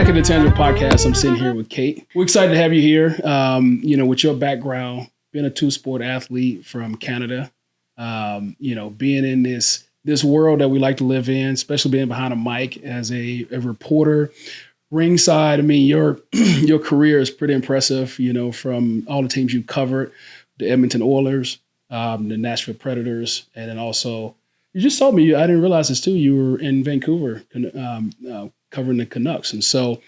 Back at the Intangible Podcast, I'm sitting here with Kate. We're excited to have you here. With your background, being a two-sport athlete from Canada, being in this world that we like to live in, especially being behind a mic as a reporter, ringside. I mean, your career is pretty impressive. From all the teams you've covered, the Edmonton Oilers, the Nashville Predators, and then also you just told me, I didn't realize this too, you were in Vancouver covering the Canucks. And so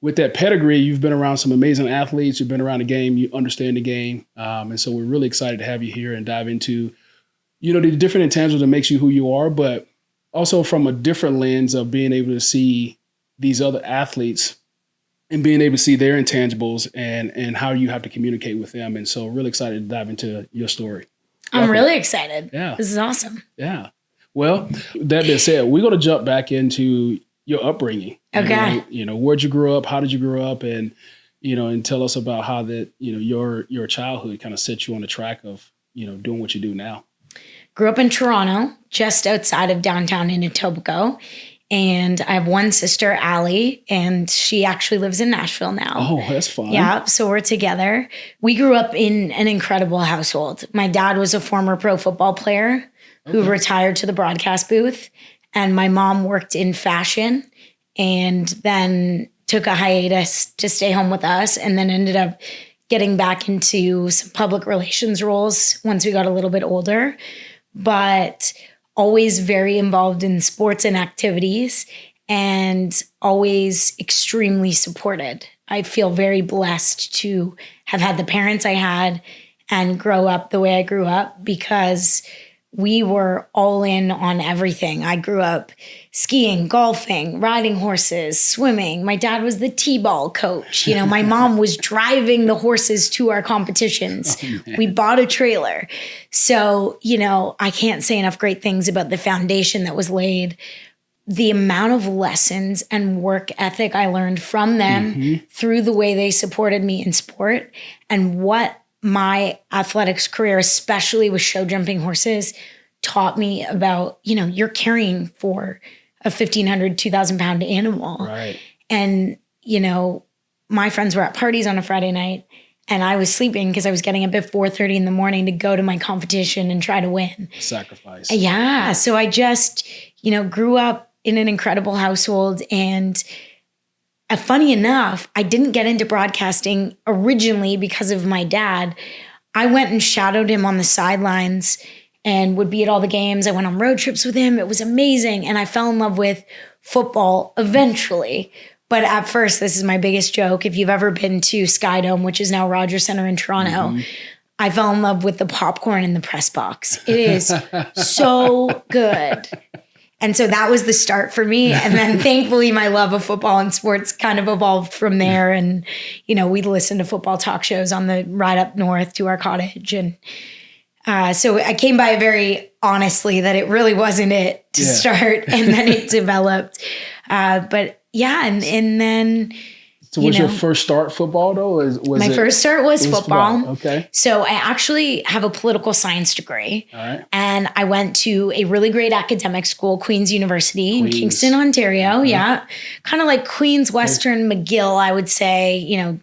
with that pedigree, you've been around some amazing athletes. You've been around the game. You understand the game. And so we're really excited to have you here and dive into, the different intangibles that makes you who you are, but also from a different lens of being able to see these other athletes and being able to see their intangibles and how you have to communicate with them. And so really excited to dive into your story. I'm really excited. Yeah. This is awesome. Yeah. Well, that being said, we're going to jump back into your upbringing. Okay. Where'd you grow up? How did you grow up? And, and tell us about how that, your childhood kind of set you on the track of, doing what you do now. Grew up in Toronto, just outside of downtown in Etobicoke. And I have one sister, Allie, and she actually lives in Nashville now. Oh, that's fun. Yeah, so we're together. We grew up in an incredible household. My dad was a former pro football player who retired to the broadcast booth. And my mom worked in fashion and then took a hiatus to stay home with us and then ended up getting back into some public relations roles once we got a little bit older, but always very involved in sports and activities and always extremely supported. I feel very blessed to have had the parents I had and grow up the way I grew up because we were all in on everything. I grew up skiing, golfing, riding horses, swimming. My dad was the T-ball coach. My mom was driving the horses to our competitions. Oh, we bought a trailer. So, I can't say enough great things about the foundation that was laid. The amount of lessons and work ethic I learned from them through the way they supported me in sport and what my athletics career, especially with show jumping horses, taught me about, you're caring for a 1,500, 2,000 pound animal. Right. And, my friends were at parties on a Friday night and I was sleeping because I was getting up at 4:30 in the morning to go to my competition and try to win. Sacrifice. Yeah. So I just, grew up in an incredible household and funny enough, I didn't get into broadcasting originally because of my dad. I went and shadowed him on the sidelines and would be at all the games. I went on road trips with him. It was amazing. And I fell in love with football eventually. But at first, this is my biggest joke. If you've ever been to Skydome, which is now Rogers Centre in Toronto, I fell in love with the popcorn in the press box. It is so good. And so that was the start for me. And then thankfully my love of football and sports kind of evolved from there. And, we'd listen to football talk shows on the ride up north to our cottage. And so I came by very honestly that it really wasn't it to start. And then it developed. But yeah, and then... So was your first start football though? My first start was football. Okay. So I actually have a political science degree. All right. And I went to a really great academic school, Queen's University in Kingston, Ontario. Yeah. Kind of like Queen's, Western, McGill, I would say.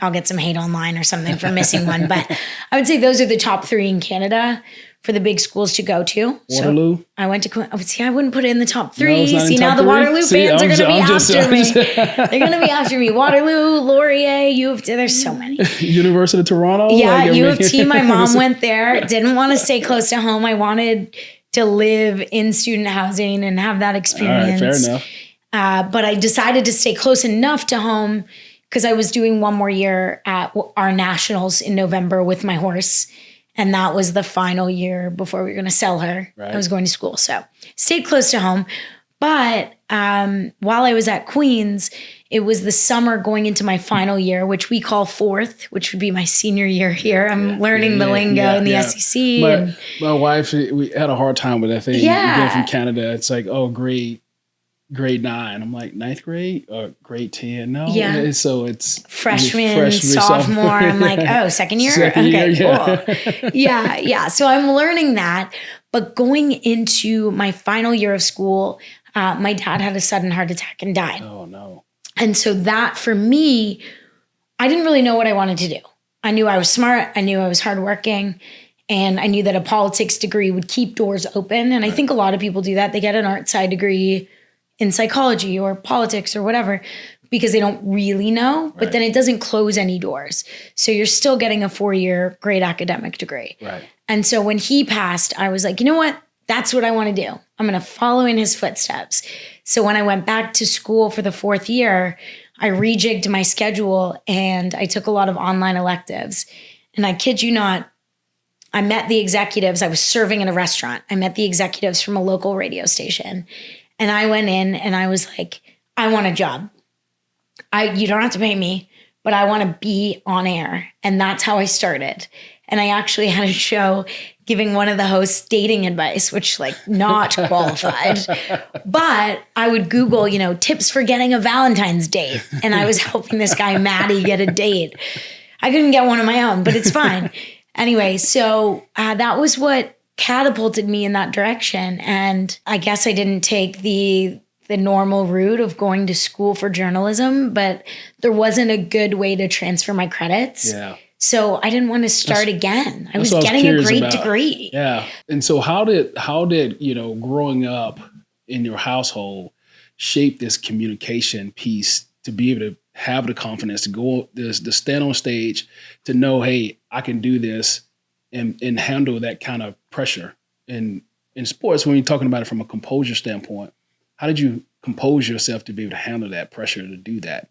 I'll get some hate online or something for missing one. But I would say those are the top 3 in Canada for the big schools to go to. Waterloo? So I went to, I wouldn't put it in the top 3. No, see, now the Waterloo fans are going to be after me. They're going to be after me. Waterloo, Laurier, U of T, there's so many. University of Toronto? Yeah, U of T, my mom went there. Didn't want to stay close to home. I wanted to live in student housing and have that experience. All right, fair enough. But I decided to stay close enough to home because I was doing one more year at our nationals in November with my horse. And that was the final year before we were going to sell her. Right. I was going to school. So stayed close to home. But while I was at Queen's, it was the summer going into my final year, which we call fourth, which would be my senior year here. I'm learning the lingo in the SEC. My wife, we had a hard time with that thing. Yeah. Being from Canada, it's like, grade 9. I'm like, 9th grade or grade 10? No. Yeah. So it's freshman, sophomore. I'm like, oh, second year? Okay, cool. Yeah. So I'm learning that. But going into my final year of school, my dad had a sudden heart attack and died. Oh, no. And so that for me, I didn't really know what I wanted to do. I knew I was smart. I knew I was hardworking. And I knew that a politics degree would keep doors open. And I think a lot of people do that. They get an art side degree in psychology or politics or whatever because they don't really know, but then it doesn't close any doors. So you're still getting a 4-year great academic degree. Right. And so when he passed, I was like, you know what? That's what I want to do. I'm going to follow in his footsteps. So when I went back to school for the 4th year, I rejigged my schedule and I took a lot of online electives. And I kid you not, I met the executives. I was serving in a restaurant. I met the executives from a local radio station. And I went in and I was like, I want a job. You don't have to pay me, but I want to be on air. And that's how I started. And I actually had a show giving one of the hosts dating advice, which like not qualified. But I would Google, tips for getting a Valentine's date. And I was helping this guy, Maddie, get a date. I couldn't get one of my own, but it's fine. Anyway, so that was what catapulted me in that direction. And I guess I didn't take the normal route of going to school for journalism, but there wasn't a good way to transfer my credits. Yeah. So I didn't want to start again. I was getting a great degree. Yeah. And so how did growing up in your household shape this communication piece to be able to have the confidence to go to stand on stage, to know, hey, I can do this and handle that kind of pressure. And in sports, when you're talking about it from a composure standpoint, how did you compose yourself to be able to handle that pressure to do that?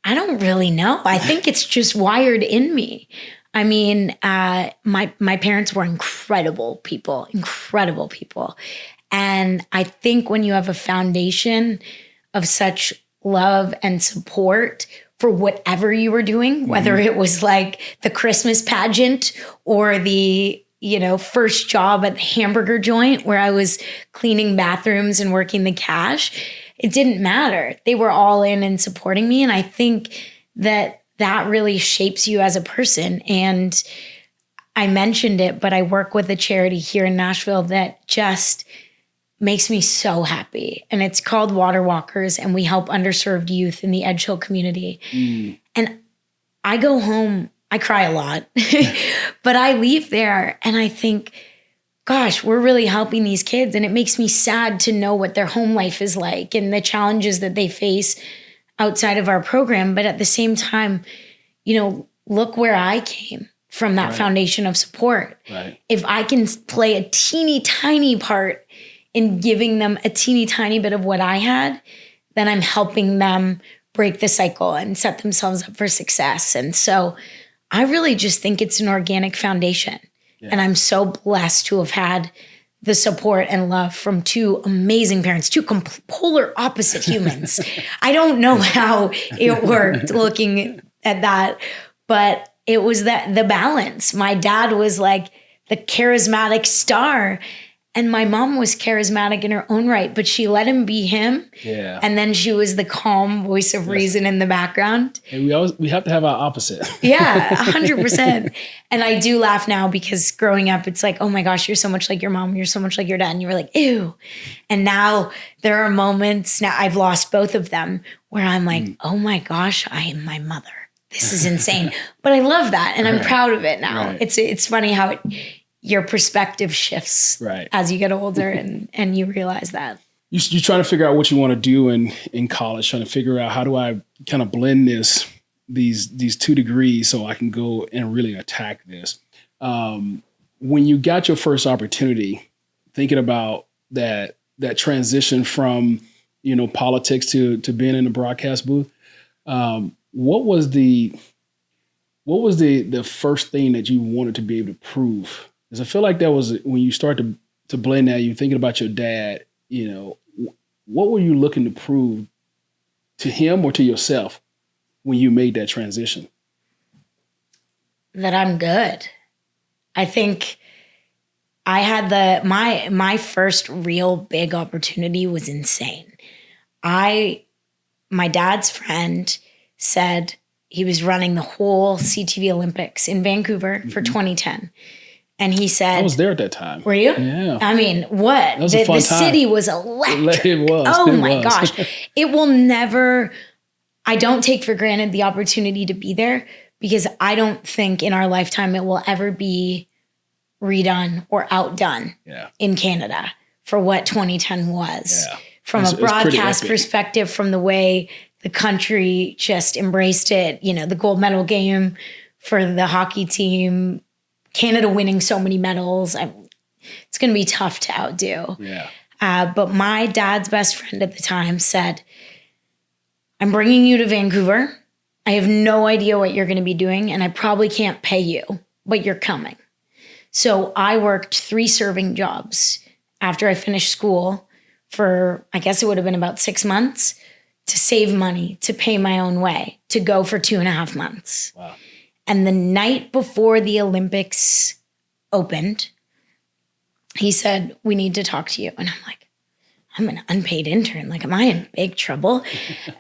I don't really know. I think it's just wired in me. I mean, my parents were incredible people. And I think when you have a foundation of such love and support for whatever you were doing, whether it was like the Christmas pageant or the first job at the hamburger joint where I was cleaning bathrooms and working the cash, it didn't matter. They were all in and supporting me. And I think that really shapes you as a person. And I mentioned it, but I work with a charity here in Nashville that just makes me so happy. And it's called Water Walkers, and we help underserved youth in the Edge Hill community. And I go home, I cry a lot, but I leave there and I think, gosh, we're really helping these kids. And it makes me sad to know what their home life is like and the challenges that they face outside of our program. But at the same time, look where I came from, that foundation of support. Right. If I can play a teeny tiny part in giving them a teeny tiny bit of what I had, then I'm helping them break the cycle and set themselves up for success. And so I really just think it's an organic foundation. Yeah. And I'm so blessed to have had the support and love from two amazing parents, two polar opposite humans. I don't know how it worked looking at that, but it was the balance. My dad was like the charismatic star, and my mom was charismatic in her own right, but she let him be him. Yeah. And then she was the calm voice of reason in the background. And we have to have our opposite. Yeah, 100%. And I do laugh now because growing up, it's like, oh my gosh, you're so much like your mom. You're so much like your dad. And you were like, ew. And now there are moments, now I've lost both of them, where I'm like, oh my gosh, I am my mother. This is insane. But I love that. And I'm proud of it now. Right. It's funny how your perspective shifts as you get older and you realize that. You're trying to figure out what you want to do in college, trying to figure out how do I kind of blend these 2 degrees so I can go and really attack this. When you got your first opportunity, thinking about that transition from, politics to being in the broadcast booth, what was the first thing that you wanted to be able to prove? Because I feel like that was when you start to blend that, you're thinking about your dad, what were you looking to prove to him or to yourself when you made that transition? That I'm good. I think I had my first real big opportunity was insane. My dad's friend said he was running the whole CTV Olympics in Vancouver for 2010. And he said, I was there at that time. Were you? Yeah. I mean, what? That was a fun time. City was electric. It was. Oh my gosh. It will never I don't take for granted the opportunity to be there, because I don't think in our lifetime it will ever be redone or outdone in Canada for what 2010 was. Yeah. From a broadcast perspective, from the way the country just embraced it, you know, the gold medal game for the hockey team, Canada winning so many medals. It's going to be tough to outdo. Yeah. But my dad's best friend at the time said, I'm bringing you to Vancouver. I have no idea what you're going to be doing, and I probably can't pay you, but you're coming. So I worked 3 serving jobs after I finished school for, I guess it would have been about 6 months, to save money, to pay my own way, to go for 2.5 months. Wow. And the night before the Olympics opened, he said, we need to talk to you. And I'm like, I'm an unpaid intern. Like, am I in big trouble?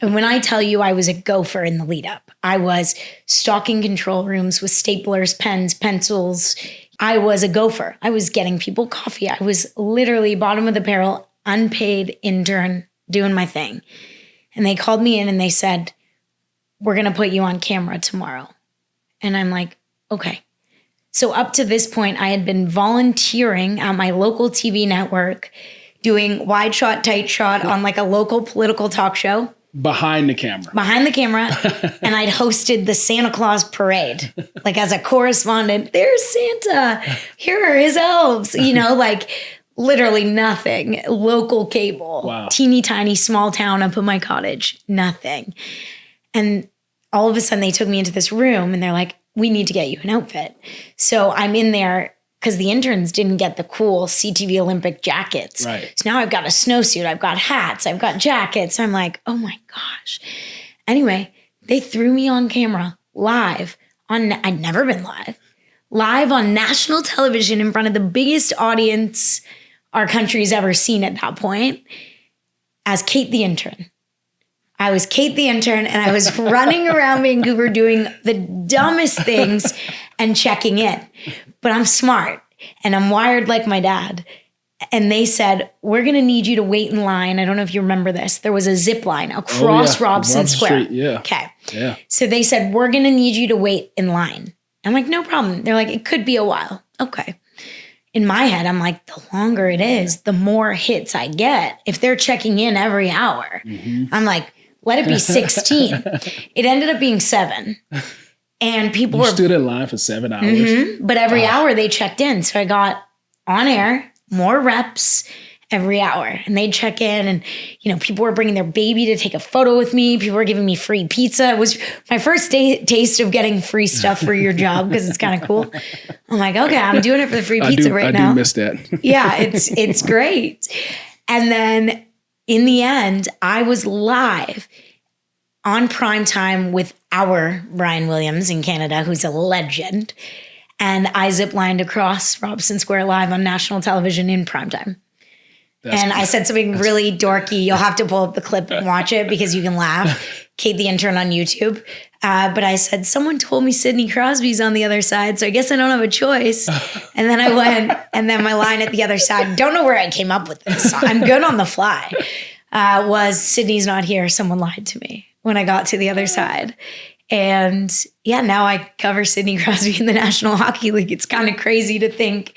And when I tell you I was a gopher in the lead up, I was stocking control rooms with staplers, pens, pencils. I was a gopher. I was getting people coffee. I was literally bottom of the barrel, unpaid intern doing my thing. And they called me in and they said, we're going to put you on camera tomorrow. And I'm like, okay. So up to this point, I had been volunteering at my local TV network, doing wide shot, tight shot on like a local political talk show. Behind the camera. And I'd hosted the Santa Claus parade, like as a correspondent. There's Santa. Here are his elves. You know, like literally nothing. Local cable. Wow. Teeny tiny small town up in my cottage. Nothing. And all of a sudden they took me into this room and they're like, we need to get you an outfit. So I'm in there, because the interns didn't get the cool CTV Olympic jackets. Right. So now I've got a snowsuit, I've got hats, I've got jackets. I'm like, oh my gosh. Anyway, they threw me on camera live on, I'd never been live on national television in front of the biggest audience our country's ever seen at that point, as Kate the intern. I was Kate the intern, and I was running around Vancouver doing the dumbest things and checking in. But I'm smart and I'm wired like my dad. And they said, we're going to need you to wait in line. I don't know if you remember this. There was a zip line across Robson Square. Street, yeah. Okay. Yeah. So they said, we're going to need you to wait in line. I'm like, no problem. They're like, it could be a while. Okay. In my head, I'm like, the longer it is, the more hits I get. If they're checking in every hour, I'm like, let it be 16. It ended up being 7. And people stood in line for 7 hours. Mm-hmm, but every hour they checked in. So I got on air, more reps every hour. And they'd check in and, you know, people were bringing their baby to take a photo with me. People were giving me free pizza. It was my first taste of getting free stuff for your job, because it's kind of cool. I'm like, okay, I'm doing it for the free pizza now. I do miss that. Yeah, it's great. And then in the end, I was live on prime time with our Brian Williams in Canada, who's a legend. And I ziplined across Robson Square live on national television in prime time. I said something really dorky. You'll have to pull up the clip and watch it because you can laugh. Kate the intern on YouTube. But I said, someone told me Sidney Crosby's on the other side, so I guess I don't have a choice. And then I went, and then my line at the other side, don't know where I came up with this. I'm good on the fly. Was Sidney's not here. Someone lied to me when I got to the other side. And yeah, now I cover Sidney Crosby in the National Hockey League. It's kind of crazy to think,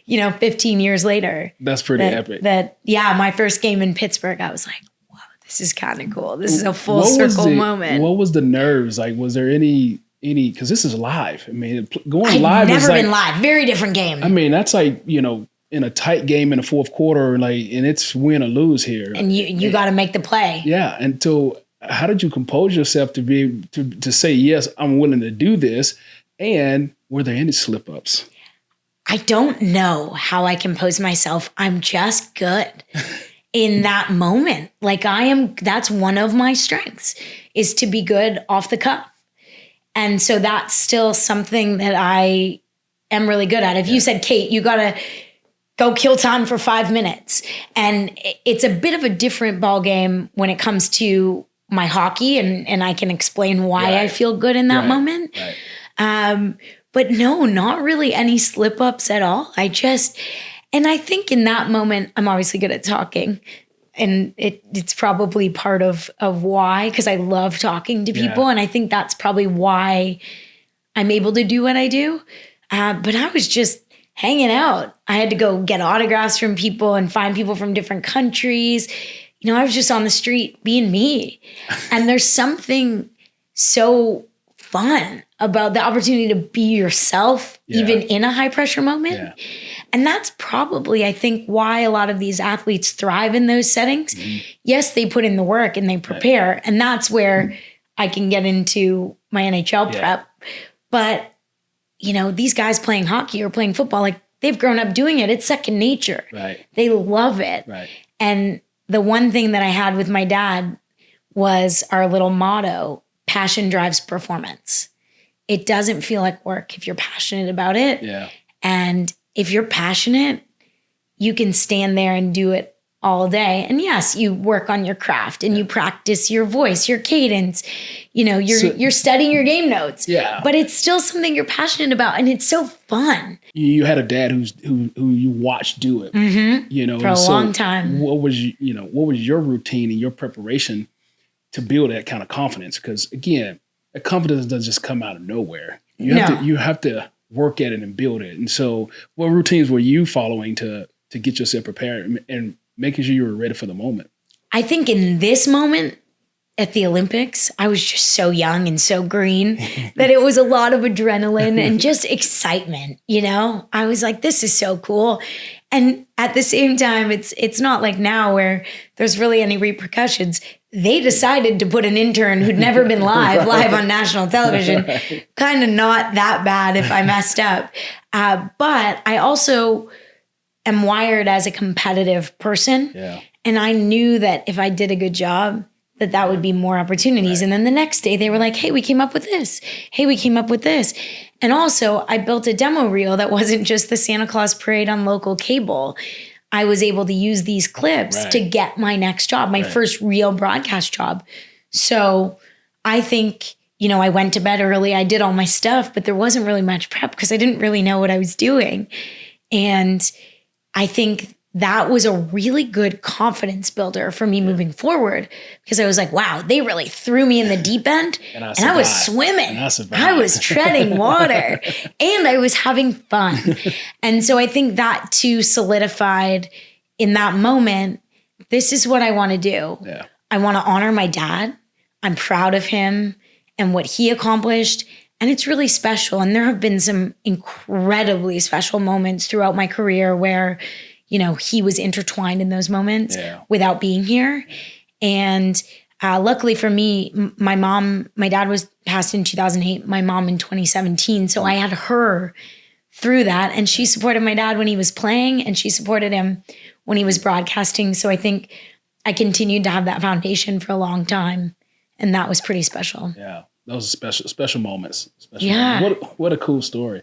15 years later. That's pretty epic. My first game in Pittsburgh, I was like, wow, this is kind of cool. This is a full circle moment. What was the nerves? Like, was there any, because this is live. I mean, going live I've is never been live. Very different game. I mean, that's like, in a tight game in the fourth quarter, and it's win or lose here. And you got to make the play. Yeah. And so how did you compose yourself to be to say, yes, I'm willing to do this? And were there any slip ups? I don't know how I compose myself. I'm just good in that moment. That's one of my strengths, is to be good off the cuff. And so that's still something that I am really good at. If you said, Kate, you got to go kill time for 5 minutes. And it's a bit of a different ball game when it comes to my hockey, and I can explain why I feel good in that moment. Right. But no, not really any slip ups at all. And I think in that moment, I'm obviously good at talking. And it's probably part of why, because I love talking to people. And I think that's probably why I'm able to do what I do. But I was just hanging out. I had to go get autographs from people and find people from different countries. You know, I was just on the street being me. And there's something so fun about the opportunity to be yourself, even in a high pressure moment. Yeah. And that's probably, I think, why a lot of these athletes thrive in those settings. Mm-hmm. Yes, they put in the work and they prepare. Right. And that's where I can get into my NHL prep. But, you know, these guys playing hockey or playing football, like they've grown up doing it. It's second nature. Right. They love it. Right. And the one thing that I had with my dad was our little motto, passion drives performance. It doesn't feel like work if you're passionate about it. Yeah. And if you're passionate, you can stand there and do it all day. And yes, you work on your craft and you practice your voice, your cadence. You know, you're studying your game notes. Yeah. But it's still something you're passionate about, and it's so fun. You had a dad who you watched do it. Mm-hmm. You know, for a long time. What was your routine and your preparation to build that kind of confidence? Because again, that confidence doesn't just come out of nowhere. You have to work at it and build it. And so what routines were you following to get yourself prepared and making sure you were ready for the moment? I think in this moment at the Olympics, I was just so young and so green that it was a lot of adrenaline and just excitement. You know, I was like, this is so cool. And at the same time, it's not like now where there's really any repercussions. They decided to put an intern who'd never been live on national television. Right. Kind of not that bad if I messed up. But I also am wired as a competitive person. Yeah. And I knew that if I did a good job, that would be more opportunities. Right. And then the next day they were like, hey, we came up with this. Hey, we came up with this. And also I built a demo reel that wasn't just the Santa Claus parade on local cable. I was able to use these clips to get my next job, my first real broadcast job. So I think, you know, I went to bed early. I did all my stuff, but there wasn't really much prep because I didn't really know what I was doing. And I think that was a really good confidence builder for me moving forward, because I was like, wow, they really threw me in the deep end and I was swimming. I was treading water and I was having fun. And so I think that too solidified in that moment, this is what I want to do. Yeah. I want to honor my dad. I'm proud of him and what he accomplished. And it's really special. And there have been some incredibly special moments throughout my career where, you know, he was intertwined in those moments without being here. And luckily for me, my dad was passed in 2008, my mom in 2017. So I had her through that. And she supported my dad when he was playing and she supported him when he was broadcasting. So I think I continued to have that foundation for a long time. And that was pretty special. Yeah. Those are special moments. What a cool story.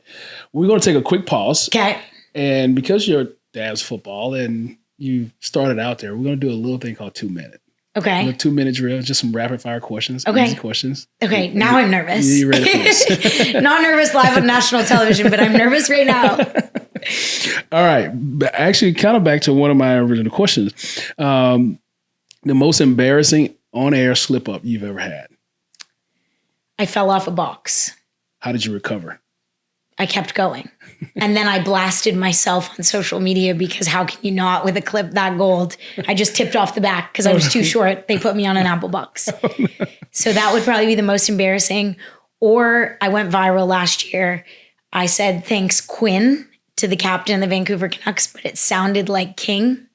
We're going to take a quick pause. Okay. And because you're dad's football and you started out there, we're going to do a little thing called 2 minute. Okay. A 2 minute drill, just some rapid fire questions. Okay. Easy questions. Okay. Now I'm nervous. You ready for this? Not nervous live on national television, but I'm nervous right now. All right. Actually, kind of back to one of my original questions. The most embarrassing on-air slip up you've ever had? I fell off a box. How did you recover? I kept going. And then I blasted myself on social media because how can you not with a clip that gold? I just tipped off the back because I was too short. They put me on an apple box. Oh, no. So that would probably be the most embarrassing. Or I went viral last year. I said, thanks, Quinn, to the captain of the Vancouver Canucks, but it sounded like King.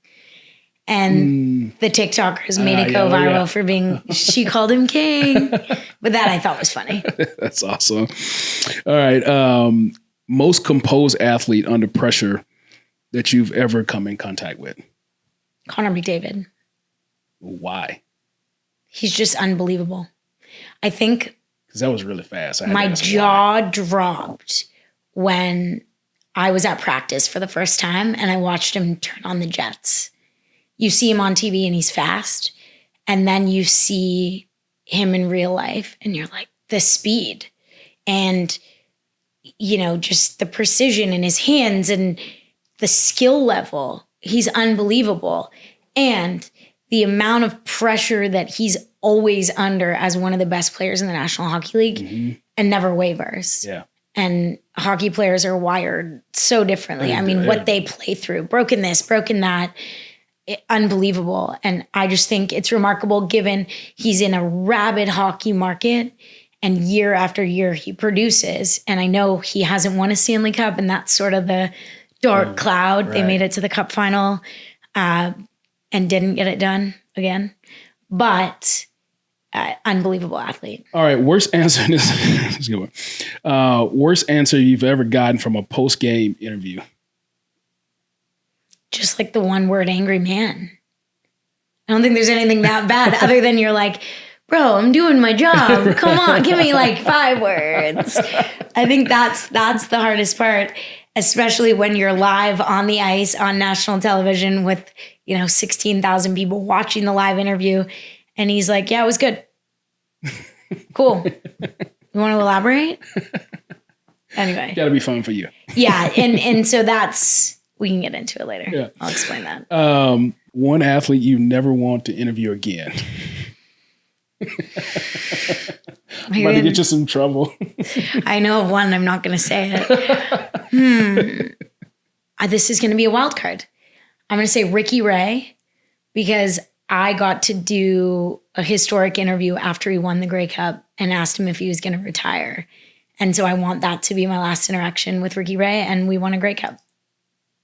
And the TikTokers made it go viral for being, she called him King. But that I thought was funny. That's awesome. All right. Most composed athlete under pressure that you've ever come in contact with? Connor McDavid. Why? He's just unbelievable. I think. Because that was really fast. My jaw dropped when I was at practice for the first time and I watched him turn on the jets. You see him on TV and he's fast. And then you see him in real life and you're like, the speed and, you know, just the precision in his hands and the skill level. He's unbelievable. And the amount of pressure that he's always under as one of the best players in the National Hockey League and never wavers. Yeah. And hockey players are wired so differently. I mean, what they play through, broken this, broken that, unbelievable. And I just think it's remarkable given he's in a rabid hockey market and year after year he produces. And I know he hasn't won a Stanley Cup, and that's sort of the dark cloud. Right. They made it to the Cup final and didn't get it done again. But unbelievable athlete. All right, worst answer. This is a good one. Worst answer you've ever gotten from a post-game interview? Just like the one word, angry man. I don't think there's anything that bad other than you're like, bro, I'm doing my job. Right. Come on, give me like 5 words. I think that's the hardest part, especially when you're live on the ice on national television with, 16,000 people watching the live interview. And he's like, yeah, it was good. Cool. You want to elaborate? Anyway. Got to be fun for you. Yeah. And so we can get into it later. Yeah. I'll explain that. One athlete you never want to interview again. I'm about to get you some trouble. I know of one. I'm not going to say it. This is going to be a wild card. I'm going to say Ricky Ray, because I got to do a historic interview after he won the Grey Cup and asked him if he was going to retire. And so I want that to be my last interaction with Ricky Ray, and we won a Grey Cup.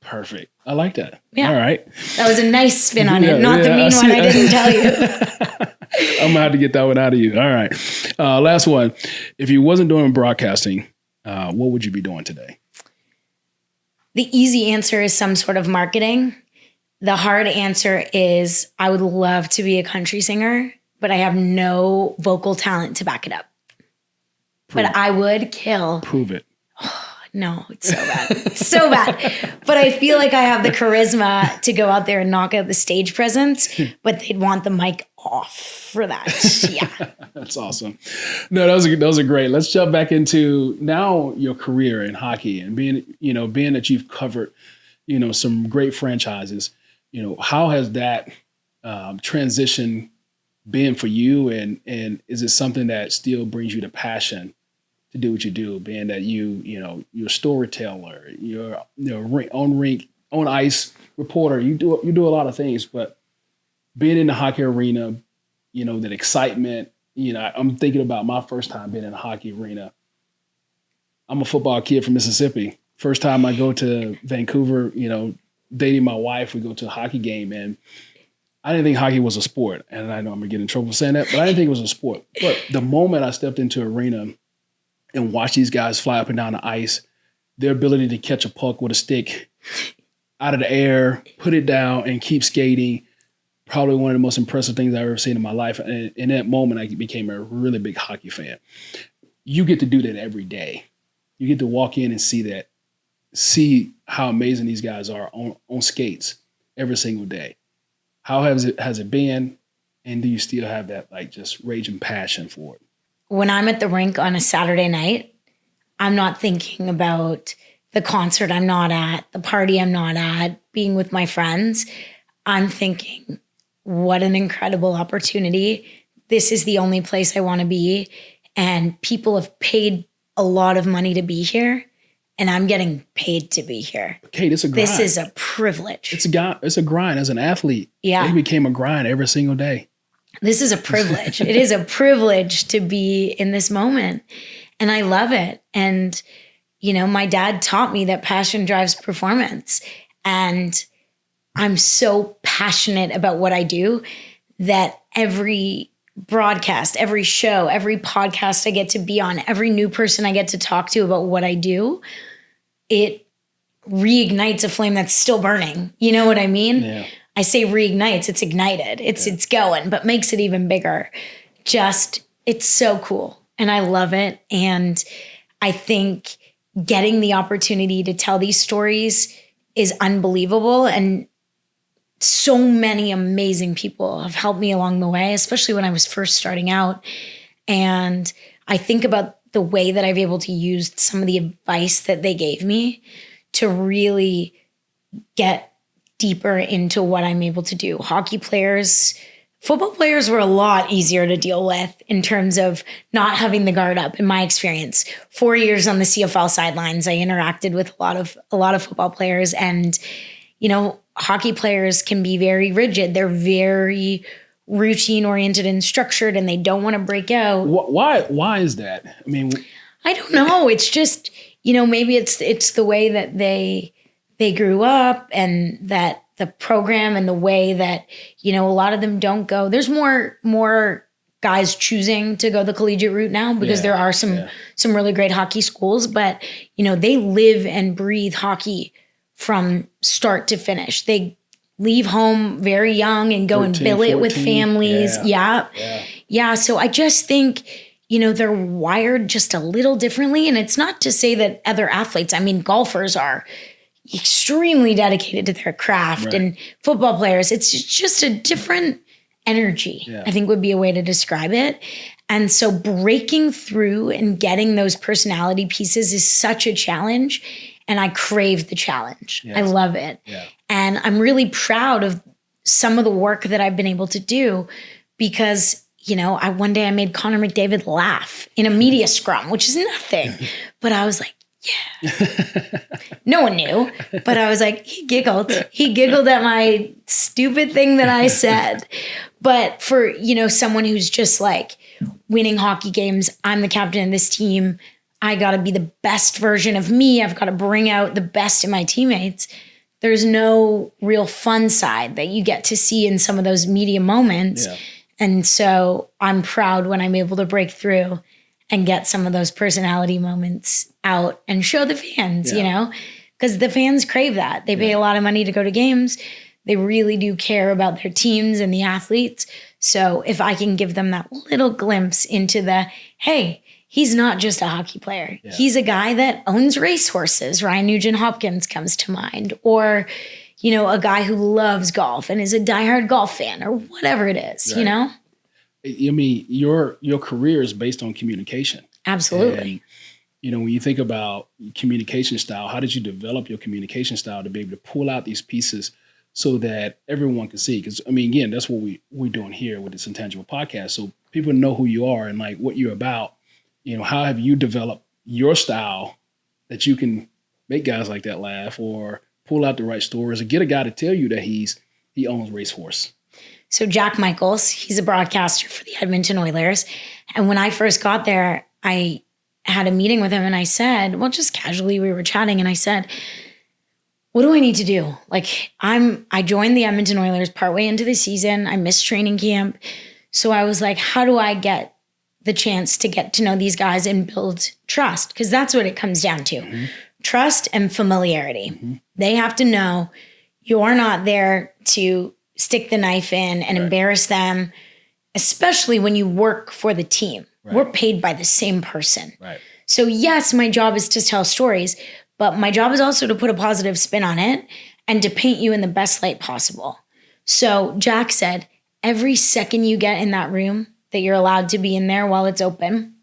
Perfect. I like that. Yeah. All right. That was a nice spin on it, not the mean one I didn't tell you. I'm going to have to get that one out of you. All right. Last one. If you wasn't doing broadcasting, what would you be doing today? The easy answer is some sort of marketing. The hard answer is I would love to be a country singer, but I have no vocal talent to back it up. But I would kill. Prove it. Oh, no, it's so bad. It's so bad. But I feel like I have the charisma to go out there and knock out the stage presence, but they'd want the mic off for that. Yeah. That's awesome. No, those are great. Let's jump back into now your career in hockey and being that you've covered, some great franchises. How has that transition been for you? And is it something that still brings you the passion to do what you do, being that you're a storyteller, you're on ice reporter, you do a lot of things, but being in the hockey arena, that excitement, I'm thinking about my first time being in a hockey arena. I'm a football kid from Mississippi. First time I go to Vancouver, dating my wife, we go to a hockey game, and I didn't think hockey was a sport. And I know I'm gonna get in trouble for saying that, but I didn't think it was a sport. But the moment I stepped into an arena and watched these guys fly up and down the ice, their ability to catch a puck with a stick out of the air, put it down, and keep skating, probably one of the most impressive things I've ever seen in my life. And in that moment, I became a really big hockey fan. You get to do that every day. You get to walk in and see how amazing these guys are on skates every single day. How has it been? And do you still have that just raging passion for it? When I'm at the rink on a Saturday night, I'm not thinking about the concert I'm not at, the party I'm not at, being with my friends. I'm thinking, what an incredible opportunity. This is the only place I want to be. And people have paid a lot of money to be here. And I'm getting paid to be here. Kate, it's a grind. This is a privilege. It's a grind as an athlete. Yeah. It became a grind every single day. This is a privilege. It is a privilege to be in this moment. And I love it. And, my dad taught me that passion drives performance. And I'm so passionate about what I do that every broadcast, every show, every podcast I get to be on, every new person I get to talk to about what I do, it reignites a flame that's still burning. You know what I mean? Yeah. I say reignites, it's ignited. It's going, but makes it even bigger. It's so cool. And I love it. And I think getting the opportunity to tell these stories is unbelievable. And so many amazing people have helped me along the way, especially when I was first starting out. And I think about the way that I've been able to use some of the advice that they gave me to really get deeper into what I'm able to do. Football players were a lot easier to deal with in terms of not having the guard up, in my experience. 4 years on the CFL sidelines, I interacted with a lot of football players, and hockey players can be very rigid. They're very routine oriented and structured, and they don't want to break out. Why is that? I mean, I don't know. It's just, maybe it's the way that they grew up, and that the program, and the way that, a lot of them don't go. There's more guys choosing to go the collegiate route now, because there are some really great hockey schools, but they live and breathe hockey from start to finish. They leave home very young and go 13, and bill 14, it with families. Yeah. So I just think, they're wired just a little differently. And it's not to say that other athletes, golfers are extremely dedicated to their craft, and football players, it's just a different energy, I think would be a way to describe it. And so breaking through and getting those personality pieces is such a challenge. And I crave the challenge. Yes. I love it. Yeah. And I'm really proud of some of the work that I've been able to do, because, one day I made Connor McDavid laugh in a media scrum, which is nothing. But I was like, yeah. No one knew. But I was like, he giggled. He giggled at my stupid thing that I said. But for, someone who's just like winning hockey games, I'm the captain of this team, I got to be the best version of me. I've got to bring out the best in my teammates. There's no real fun side that you get to see in some of those media moments. Yeah. And so I'm proud when I'm able to break through and get some of those personality moments out and show the fans, because the fans crave that. They pay a lot of money to go to games. They really do care about their teams and the athletes. So if I can give them that little glimpse into hey, he's not just a hockey player. Yeah. He's a guy that owns racehorses. Ryan Nugent-Hopkins comes to mind. Or, a guy who loves golf and is a diehard golf fan, or whatever it is, I mean, your career is based on communication. Absolutely. And, when you think about communication style, how did you develop your communication style to be able to pull out these pieces so that everyone can see? Because, again, that's what we're doing here with this Intangible Podcast. So people know who you are and like what you're about. How have you developed your style that you can make guys like that laugh, or pull out the right stories, or get a guy to tell you that he owns racehorse? So Jack Michaels, he's a broadcaster for the Edmonton Oilers. And when I first got there, I had a meeting with him, and I said, just casually we were chatting, and I said, what do I need to do? Like I joined the Edmonton Oilers partway into the season. I missed training camp. So I was like, how do I get the chance to get to know these guys and build trust? Because that's what it comes down to. Mm-hmm. Trust and familiarity. Mm-hmm. They have to know you're not there to stick the knife in and embarrass them, especially when you work for the team. Right. We're paid by the same person. Right. So yes, my job is to tell stories, but my job is also to put a positive spin on it and to paint you in the best light possible. So Jack said, every second you get in that room that you're allowed to be in there while it's open,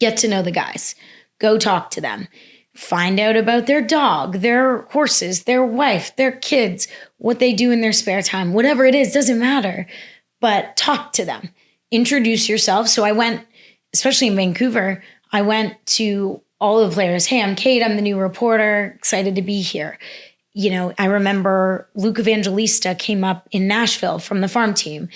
get to know the guys. Go talk to them. Find out about their dog, their horses, their wife, their kids, what they do in their spare time. Whatever it is, doesn't matter. But talk to them. Introduce yourself. So I went, especially in Vancouver, I went to all the players. Hey, I'm Kate. I'm the new reporter. Excited to be here. I remember Luke Evangelista came up in Nashville from the farm team.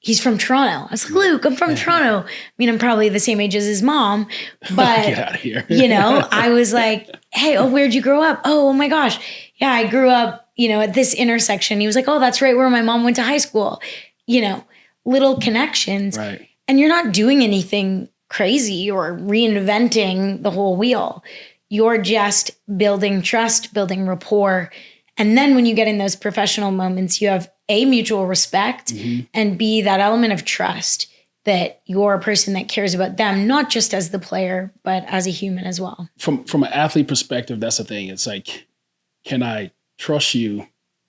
He's from Toronto. I was like, Luke, I'm from Toronto. I'm probably the same age as his mom, but get out of here. I was like, hey, where'd you grow up? Oh my gosh. Yeah, I grew up, at this intersection. He was like, oh, that's right where my mom went to high school. Little connections. Right. And you're not doing anything crazy or reinventing the whole wheel. You're just building trust, building rapport. And then when you get in those professional moments, you have A, mutual respect, and B, that element of trust that you're a person that cares about them, not just as the player, but as a human as well. From an athlete perspective, that's the thing. It's like, can I trust you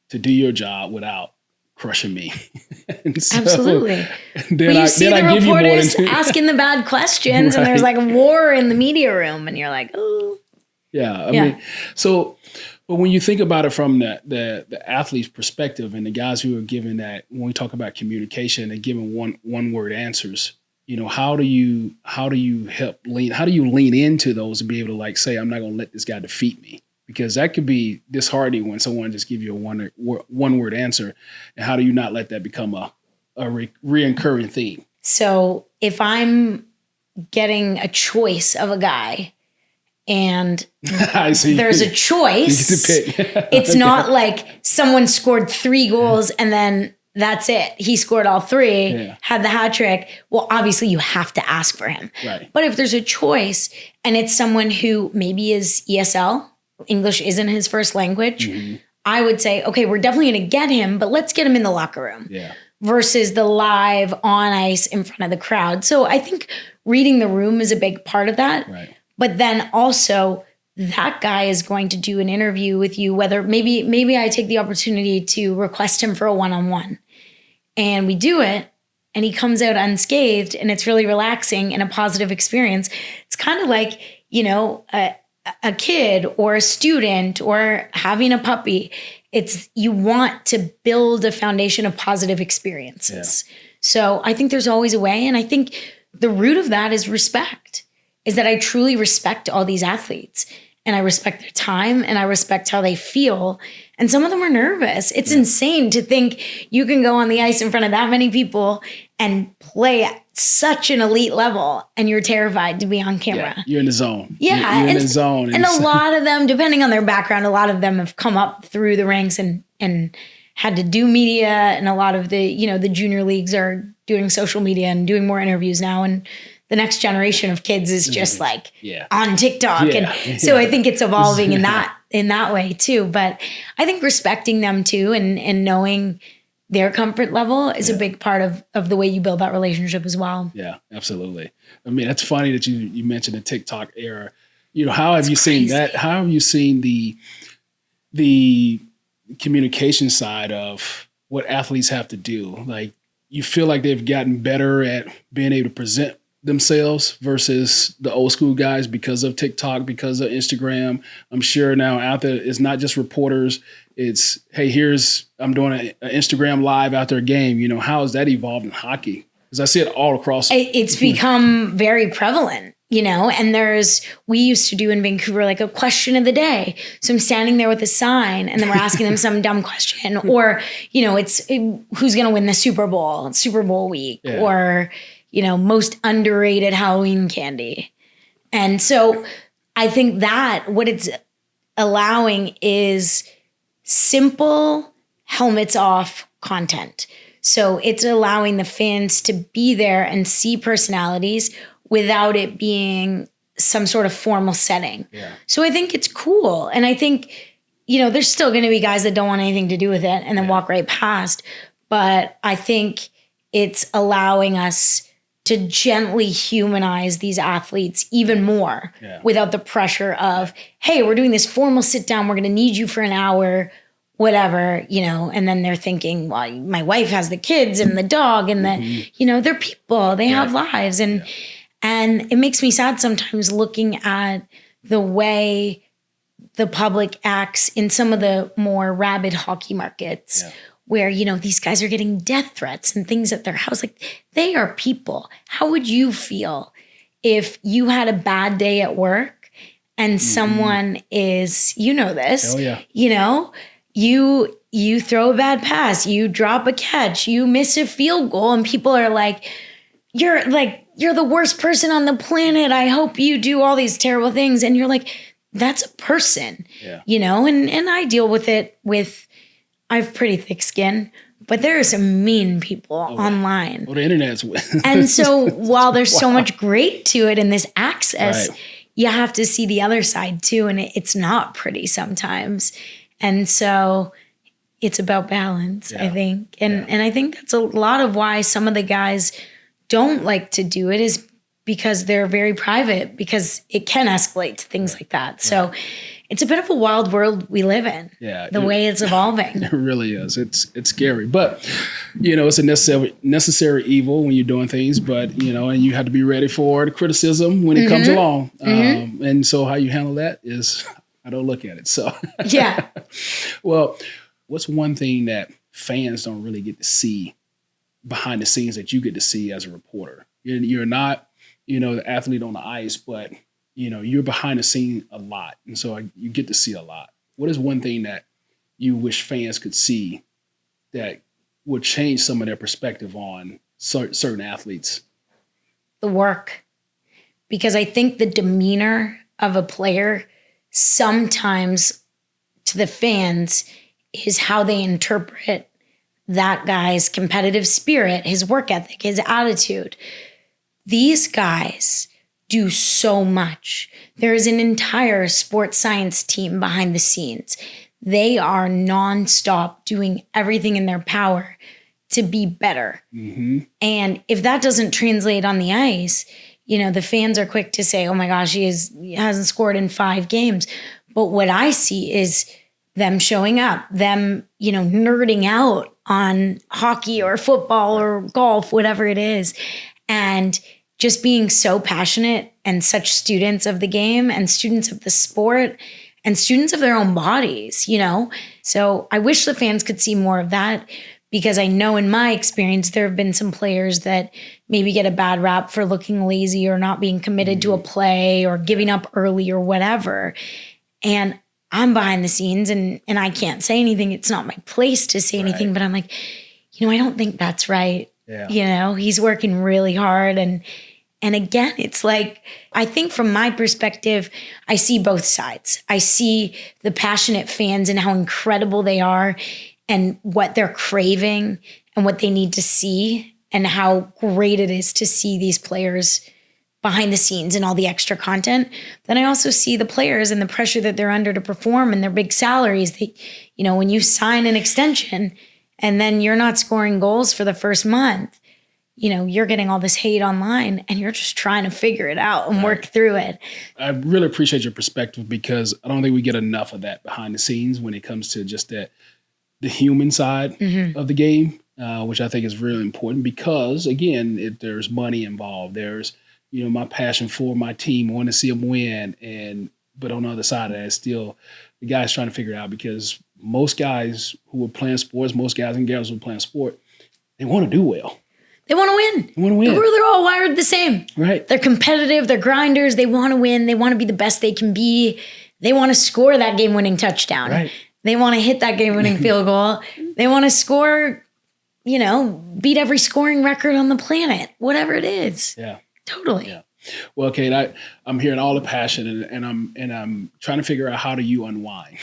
to do your job without crushing me? Absolutely. You see the reporters asking the bad questions, and there's like war in the media room, and you're like, oh. Yeah. I mean, so But when you think about it from the athlete's perspective and the guys who are given that, when we talk about communication and giving one word answers, how do you lean into those and be able to like say, I'm not going to let this guy defeat me? Because that could be disheartening when someone just give you a one word answer. And how do you not let that become a reoccurring theme? So if I'm getting a choice of a guy and there's a choice, it's not like someone scored 3 goals and then that's it. He scored all 3, had the hat trick. Well, obviously you have to ask for him. Right. But if there's a choice and it's someone who maybe is ESL, English isn't his first language, I would say, okay, we're definitely going to get him, but let's get him in the locker room. Yeah. Versus the live on ice in front of the crowd. So I think reading the room is a big part of that. Right. But then also that guy is going to do an interview with you, whether maybe I take the opportunity to request him for a one-on-one and we do it and he comes out unscathed and it's really relaxing and a positive experience. It's kind of like, a kid or a student or having a puppy. You want to build a foundation of positive experiences. Yeah. So I think there's always a way. And I think the root of that is respect, is that I truly respect all these athletes and I respect their time and I respect how they feel. And some of them are nervous. It's insane to think you can go on the ice in front of that many people and play at such an elite level and you're terrified to be on camera. Yeah, you're in the zone. Yeah. You're in the zone. And a lot of them, depending on their background, a lot of them have come up through the ranks and had to do media. And a lot of the junior leagues are doing social media and doing more interviews now. And the next generation of kids is just like on TikTok. Yeah. And so I think it's evolving in that way too. But I think respecting them too and knowing their comfort level is a big part of the way you build that relationship as well. Yeah, absolutely. I mean, it's funny that you mentioned the TikTok era. How have you seen that? How have you seen the communication side of what athletes have to do? Like, you feel like they've gotten better at being able to present themselves versus the old school guys because of TikTok, because of Instagram. I'm sure now out there, it's not just reporters. It's, hey, I'm doing an Instagram live after a game. How has that evolved in hockey? Because I see it all across. It's become very prevalent, and we used to do in Vancouver like a question of the day. So I'm standing there with a sign and then we're asking them some dumb question or, it's who's going to win the Super Bowl week or, most underrated Halloween candy. And so I think that what it's allowing is simple helmets off content. So it's allowing the fans to be there and see personalities without it being some sort of formal setting. Yeah. So I think it's cool. And I think, there's still going to be guys that don't want anything to do with it and then walk right past. But I think it's allowing us to gently humanize these athletes even more without the pressure of, hey, we're doing this formal sit down. We're going to need you for an hour, whatever, and then they're thinking, well, my wife has the kids and the dog and they're people, they have lives. And it makes me sad sometimes looking at the way the public acts in some of the more rabid hockey markets where, these guys are getting death threats and things at their house. Like, they are people. How would you feel if you had a bad day at work and someone is, this, you throw a bad pass, you drop a catch, you miss a field goal, and people are like, you're the worst person on the planet. I hope you do all these terrible things. And you're like, that's a person, and I deal with it I have pretty thick skin, but there are some mean people online. Well, the internet's and so while there's so much great to it and this access, you have to see the other side too. And it's not pretty sometimes. And so it's about balance, I think. And I think that's a lot of why some of the guys don't like to do it is because they're very private, because it can escalate to things like that. So it's a bit of a wild world we live in. Yeah, the way it's evolving. It really is. It's scary, but it's a necessary evil when you're doing things. But and you have to be ready for the criticism when it comes along. And so how you handle that is I don't look at it. So yeah. Well, what's one thing that fans don't really get to see behind the scenes that you get to see as a reporter? You're not, the athlete on the ice, but you're behind the scene a lot. And so you get to see a lot. What is one thing that you wish fans could see that would change some of their perspective on certain athletes? The work. Because I think the demeanor of a player sometimes to the fans is how they interpret that guy's competitive spirit, his work ethic, his attitude. These guys do so much. There is an entire sports science team behind the scenes. They are nonstop doing everything in their power to be better. Mm-hmm. And if that doesn't translate on the ice, the fans are quick to say, oh my gosh, he hasn't scored in 5 games. But what I see is them showing up, them, nerding out on hockey or football or golf, whatever it is. And just being so passionate and such students of the game and students of the sport and students of their own bodies, So I wish the fans could see more of that, because I know in my experience, there have been some players that maybe get a bad rap for looking lazy or not being committed to a play or giving up early or whatever. And I'm behind the scenes and I can't say anything. It's not my place to say anything, but I'm like, I don't think that's right. Yeah. He's working really hard. And again, it's like, I think from my perspective, I see both sides. I see the passionate fans and how incredible they are and what they're craving and what they need to see and how great it is to see these players behind the scenes and all the extra content. Then I also see the players and the pressure that they're under to perform and their big salaries. When you sign an extension and then you're not scoring goals for the first month, you're getting all this hate online and you're just trying to figure it out and work through it. I really appreciate your perspective, because I don't think we get enough of that behind the scenes when it comes to just the human side of the game, which I think is really important, because again, if there's money involved, there's, my passion for my team, I want to see them win. But on the other side of that, still the guys trying to figure it out, because most guys who are playing sports, most guys and girls who are playing sport, they want to do well. They want to win. They want to win. They're all wired the same. Right. They're competitive. They're grinders. They want to win. They want to be the best they can be. They want to score that game-winning touchdown. Right. They want to hit that game-winning field goal. They want to score, beat every scoring record on the planet, whatever it is. Yeah. Totally. Yeah. Well, Kate, I'm hearing all the passion, and I'm trying to figure out, how do you unwind?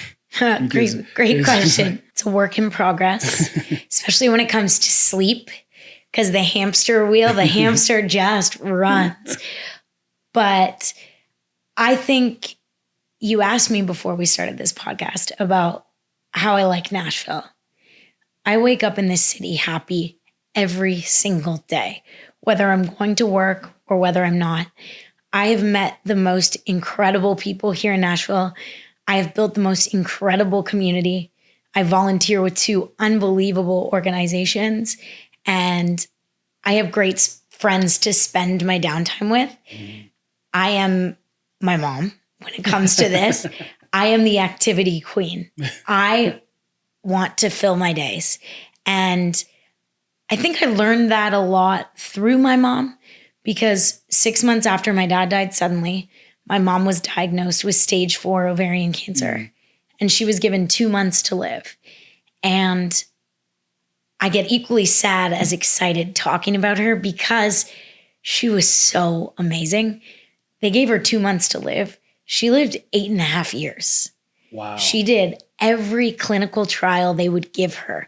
Great question. It's a work in progress, especially when it comes to sleep, because the hamster just runs. But I think you asked me before we started this podcast about how I like Nashville. I wake up in this city happy every single day, whether I'm going to work or whether I'm not. I have met the most incredible people here in Nashville. I have built the most incredible community. I volunteer with 2 unbelievable organizations, and I have great friends to spend my downtime with. I am my mom when it comes to this. I am the activity queen. I want to fill my days. And I think I learned that a lot through my mom, because 6 months after my dad died suddenly, my mom was diagnosed with stage 4 ovarian cancer, and she was given 2 months to live. And I get equally sad as excited talking about her, because she was so amazing. They gave her 2 months to live. She lived 8.5 years. Wow. She did every clinical trial they would give her.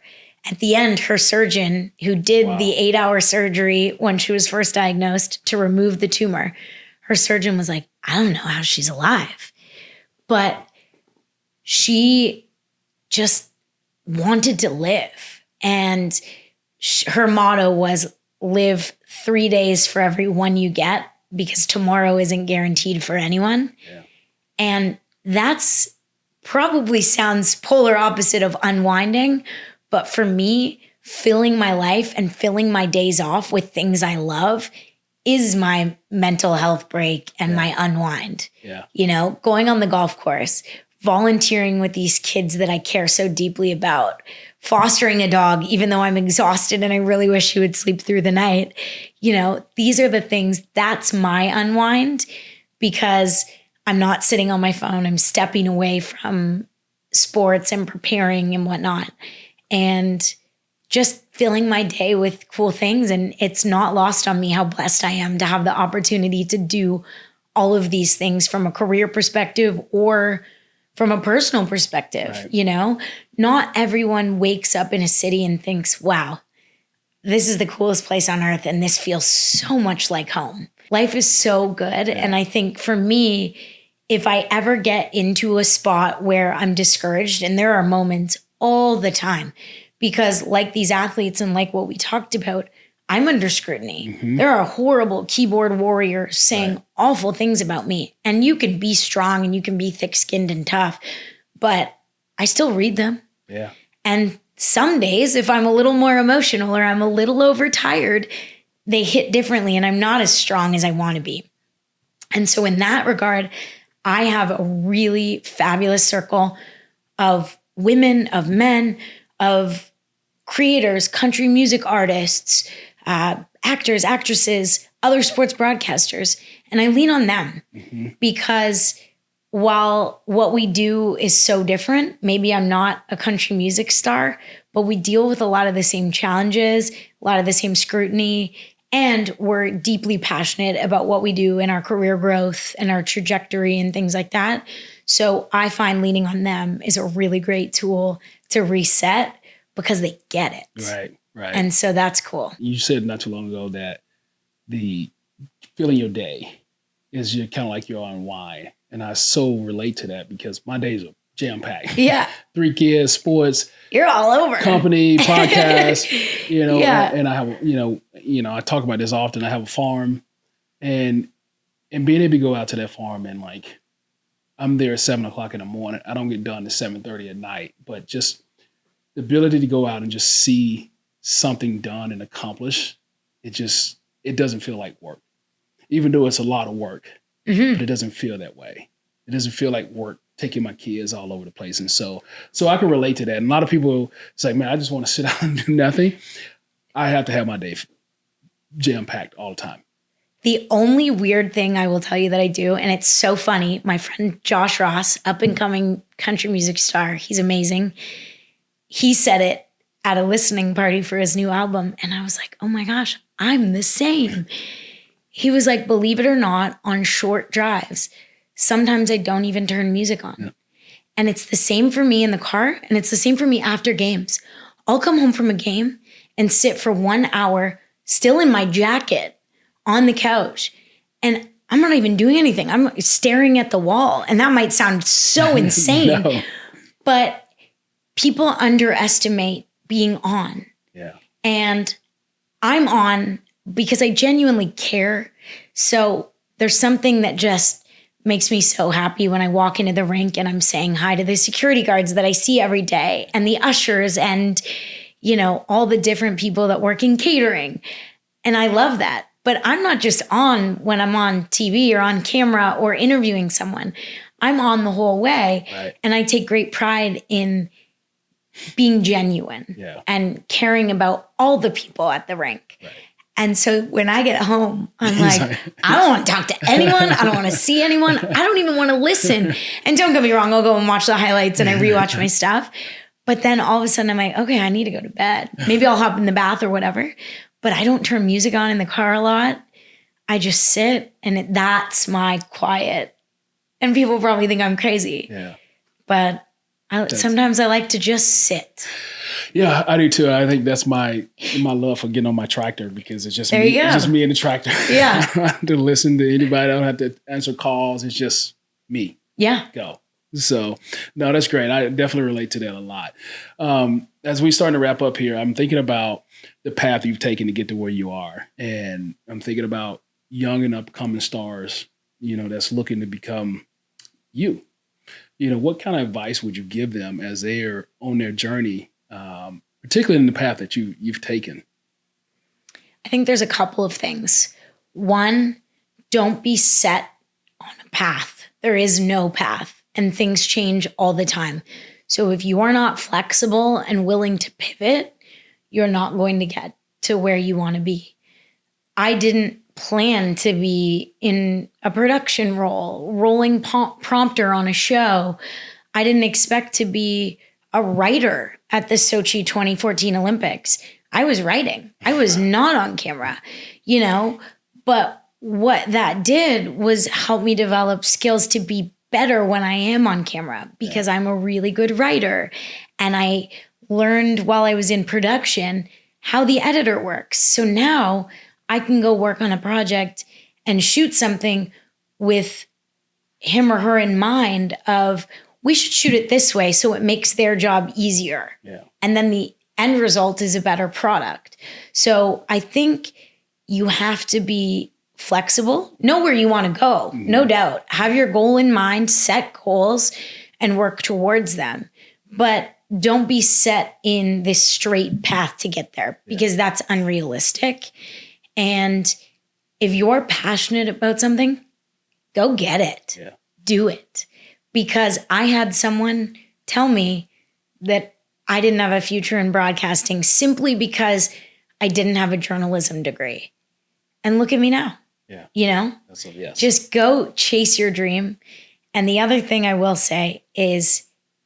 At the end, her surgeon, who did the 8-hour surgery when she was first diagnosed to remove the tumor, her surgeon was like, I don't know how she's alive. But she just wanted to live. And her motto was, live 3 days for every one you get, because tomorrow isn't guaranteed for anyone. Yeah. And that's probably sounds polar opposite of unwinding. But for me, filling my life and filling my days off with things I love is my mental health break and my unwind. Yeah. Going on the golf course, volunteering with these kids that I care so deeply about, fostering a dog, even though I'm exhausted and I really wish he would sleep through the night. You know, these are the things, that's my unwind, because I'm not sitting on my phone. I'm stepping away from sports and preparing and whatnot, and just filling my day with cool things. And it's not lost on me how blessed I am to have the opportunity to do all of these things from a career perspective or from a personal perspective. Right. You know, not everyone wakes up in a city and thinks, wow, this is the coolest place on earth and this feels so much like home. Life is so good. Yeah. And I think for me, if I ever get into a spot where I'm discouraged, and there are moments all the time, because like these athletes and like what we talked about, I'm under scrutiny. Mm-hmm. There are horrible keyboard warriors saying awful things about me. And you can be strong and you can be thick-skinned and tough, but I still read them. Yeah. And some days, if I'm a little more emotional or I'm a little overtired, they hit differently and I'm not as strong as I want to be. And so in that regard, I have a really fabulous circle of women, of men, of creators, country music artists, actors, actresses, other sports broadcasters. And I lean on them because while what we do is so different, maybe I'm not a country music star, but we deal with a lot of the same challenges, a lot of the same scrutiny, and we're deeply passionate about what we do in our career growth and our trajectory and things like that. So I find leaning on them is a really great tool to reset because they get it. Right. And so that's cool. You said not too long ago that the feeling your day is kind of like your unwind. And I so relate to that because my days are jam-packed. Yeah. 3 kids, sports. You're all over. Company, podcast, Yeah. And I have, I talk about this often. I have a farm and being able to go out to that farm and like, I'm there at 7:00 in the morning. I don't get done at 7:30 at night, but just the ability to go out and just see something done and accomplished, it doesn't feel like work, even though it's a lot of work, but it doesn't feel that way. It doesn't feel like work, taking my kids all over the place. And so I can relate to that. And a lot of people say, man, I just want to sit down and do nothing. I have to have my day jam-packed all the time. The only weird thing I will tell you that I do, and it's so funny, my friend Josh Ross, up and coming country music star, he's amazing. He said it at a listening party for his new album. And I was like, oh my gosh, I'm the same. He was like, believe it or not, on short drives, sometimes I don't even turn music on. Yeah. And it's the same for me in the car. And it's the same for me after games. I'll come home from a game and sit for 1 hour still in my jacket on the couch. And I'm not even doing anything. I'm staring at the wall. And that might sound so insane. No. But people underestimate being on. Yeah. And I'm on because I genuinely care. So there's something that just makes me so happy when I walk into the rink and I'm saying hi to the security guards that I see every day and the ushers and, all the different people that work in catering. And I love that. But I'm not just on when I'm on TV or on camera or interviewing someone. I'm on the whole way. Right. And I take great pride in being genuine and caring about all the people at the rink. Right. And so when I get home, I'm like, I don't want to talk to anyone. I don't want to see anyone. I don't even want to listen. And don't get me wrong, I'll go and watch the highlights and I rewatch my stuff. But then all of a sudden I'm like, okay, I need to go to bed. Maybe I'll hop in the bath or whatever. But I don't turn music on in the car a lot. I just sit and that's my quiet. And people probably think I'm crazy. Yeah. But sometimes I like to just sit. Yeah, I do too. I think that's my love for getting on my tractor because it's just me. It's just me and the tractor. Yeah. I don't have to listen to anybody. I don't have to answer calls. It's just me. Yeah. Go. So, no, that's great. I definitely relate to that a lot. As we starting to wrap up here, I'm thinking about the path you've taken to get to where you are. And I'm thinking about young and upcoming stars, that's looking to become you. What kind of advice would you give them as they're on their journey, particularly in the path that you've taken? I think there's a couple of things. One, don't be set on a path. There is no path. and things change all the time. So if you are not flexible and willing to pivot, you're not going to get to where you want to be. I didn't plan to be in a production role, rolling prompter on a show. I didn't expect to be a writer at the Sochi 2014 Olympics. I was writing. I was not on camera, but what that did was help me develop skills to be better when I am on camera, because I'm a really good writer. And I learned while I was in production how the editor works. So now I can go work on a project and shoot something with him or her in mind of, we should shoot it this way so it makes their job easier. Yeah. And then the end result is a better product. So I think you have to be flexible, know where you want to go, no doubt. Have your goal in mind, set goals, and work towards them. But don't be set in this straight path to get there, because that's unrealistic. And if you're passionate about something, go get it. Yeah. Do it. Because I had someone tell me that I didn't have a future in broadcasting simply because I didn't have a journalism degree. And look at me now. Yeah. Just go chase your dream. And the other thing I will say is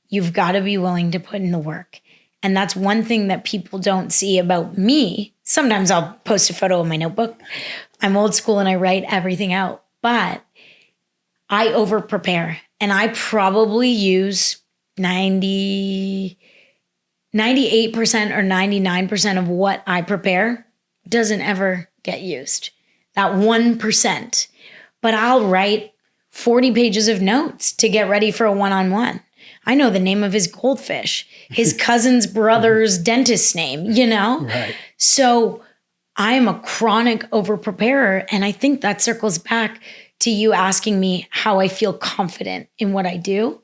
you've got to be willing to put in the work. And that's one thing that people don't see about me. Sometimes I'll post a photo of my notebook. I'm old school and I write everything out, but I over prepare, and I probably use 98% or 99% of what I prepare doesn't ever get used. That 1%. But I'll write 40 pages of notes to get ready for a one-on-one. I know the name of his goldfish, his cousin's brother's dentist's name, Right. So I'm a chronic over-preparer. And I think that circles back to you asking me how I feel confident in what I do.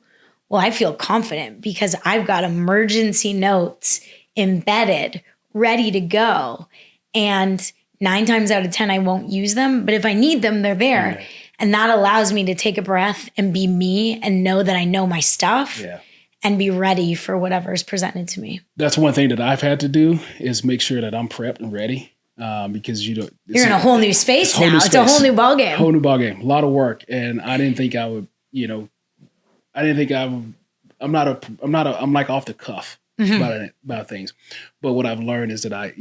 Well, I feel confident because I've got emergency notes embedded, ready to go. And 9 times out of 10, I won't use them. But if I need them, they're there. Yeah. And that allows me to take a breath and be me and know that I know my stuff and be ready for whatever is presented to me. That's one thing that I've had to do is make sure that I'm prepped and ready. Because you're in a whole new space now. It's a whole new ballgame. Whole new ballgame. A lot of work. And I didn't think I would, I'm like off the cuff about things. But what I've learned is that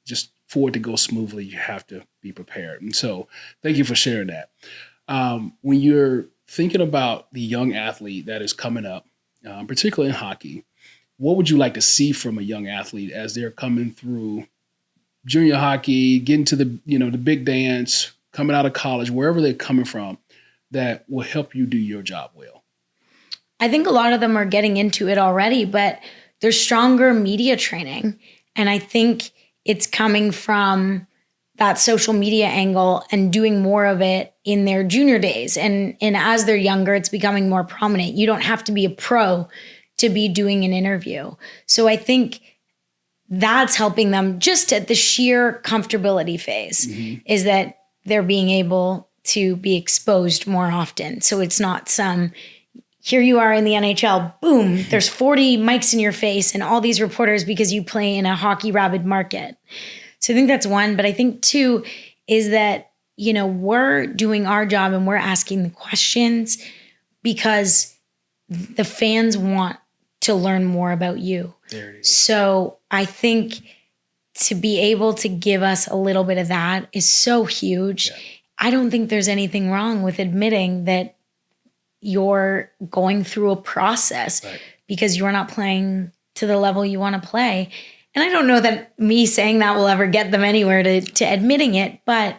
just for it to go smoothly, you have to be prepared. And so thank you for sharing that. When you're thinking about the young athlete that is coming up, particularly in hockey, what would you like to see from a young athlete as they're coming through junior hockey, getting to the big dance, coming out of college, wherever they're coming from, that will help you do your job well? I think a lot of them are getting into it already, but there's stronger media training. And I think it's coming from that social media angle and doing more of it in their junior days. And as they're younger, it's becoming more prominent. You don't have to be a pro to be doing an interview. So I think that's helping them just at the sheer comfortability phase, is that they're being able to be exposed more often. So it's not here you are in the NHL, boom, there's 40 mics in your face and all these reporters because you play in a hockey rabid market. So I think that's one. But I think two is that, we're doing our job and we're asking the questions because the fans want to learn more about you. There it is. So I think to be able to give us a little bit of that is so huge. Yeah. I don't think there's anything wrong with admitting that you're going through a process because you're not playing to the level you want to play. And I don't know that me saying that will ever get them anywhere to admitting it, but,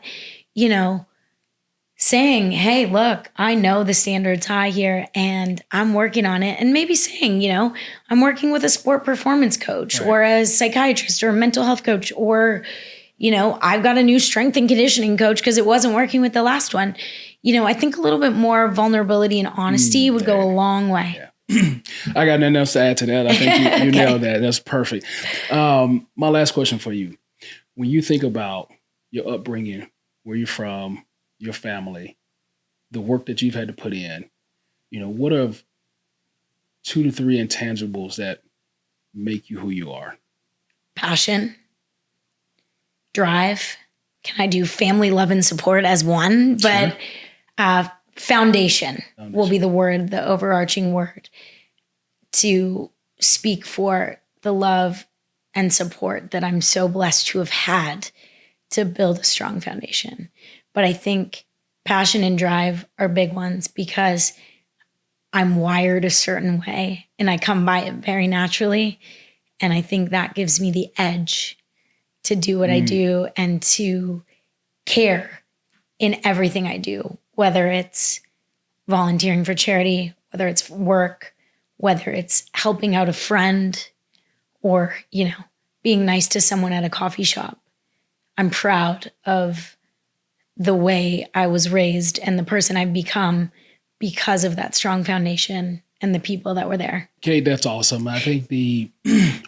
saying, hey, look, I know the standard's high here and I'm working on it. And maybe saying, I'm working with a sport performance coach or a psychiatrist or a mental health coach, or, I've got a new strength and conditioning coach because it wasn't working with the last one. I think a little bit more vulnerability and honesty would go a long way. Yeah. I got nothing else to add to that. I think you nailed that. That's perfect. My last question for you. When you think about your upbringing, where you're from, your family, the work that you've had to put in, what have 2 to 3 intangibles that make you who you are? Passion, drive. Can I do family, love, and support as one? Sure. But foundation will be the word, the overarching word, to speak for the love and support that I'm so blessed to have had to build a strong foundation. But I think passion and drive are big ones because I'm wired a certain way and I come by it very naturally. And I think that gives me the edge to do what I do and to care in everything I do, whether it's volunteering for charity, whether it's work, whether it's helping out a friend or, being nice to someone at a coffee shop. I'm proud of the way I was raised and the person I've become because of that strong foundation and the people that were there. Kate, that's awesome. I think the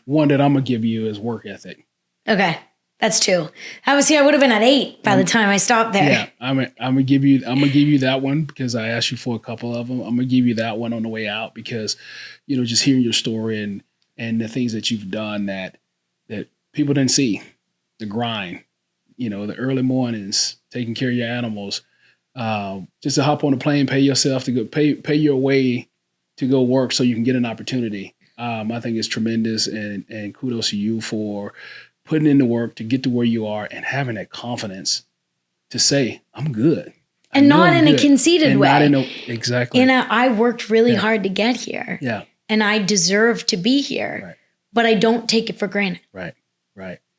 one that I'm going to give you is work ethic. Okay. That's 2. I would have been at 8 by the time I stopped there. Yeah, I'm gonna give you that one because I asked you for a couple of them. I'm gonna give you that one on the way out because, just hearing your story and the things that you've done that people didn't see, the grind, the early mornings, taking care of your animals, just to hop on a plane, pay yourself to go pay your way to go work so you can get an opportunity. I think it's tremendous, and kudos to you for putting in the work to get to where you are and having that confidence to say, I'm good. And not in a conceited way. Exactly. I worked really hard to get here. Yeah. And I deserve to be here, but I don't take it for granted. Right.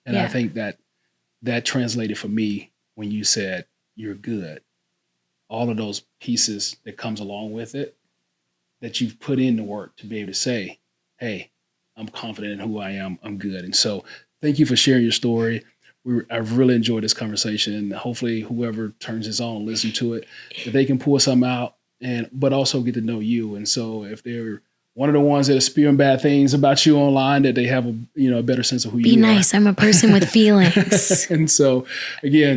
And I think that translated for me when you said you're good. All of those pieces that comes along with it, that you've put in the work to be able to say, hey, I'm confident in who I am. I'm good. And so thank you for sharing your story. I've really enjoyed this conversation, and hopefully whoever turns this on and listen to it, that they can pull something out but also get to know you. And so if they're one of the ones that are spewing bad things about you online, that they have a better sense of who you are. Be nice. I'm a person with feelings. And so again,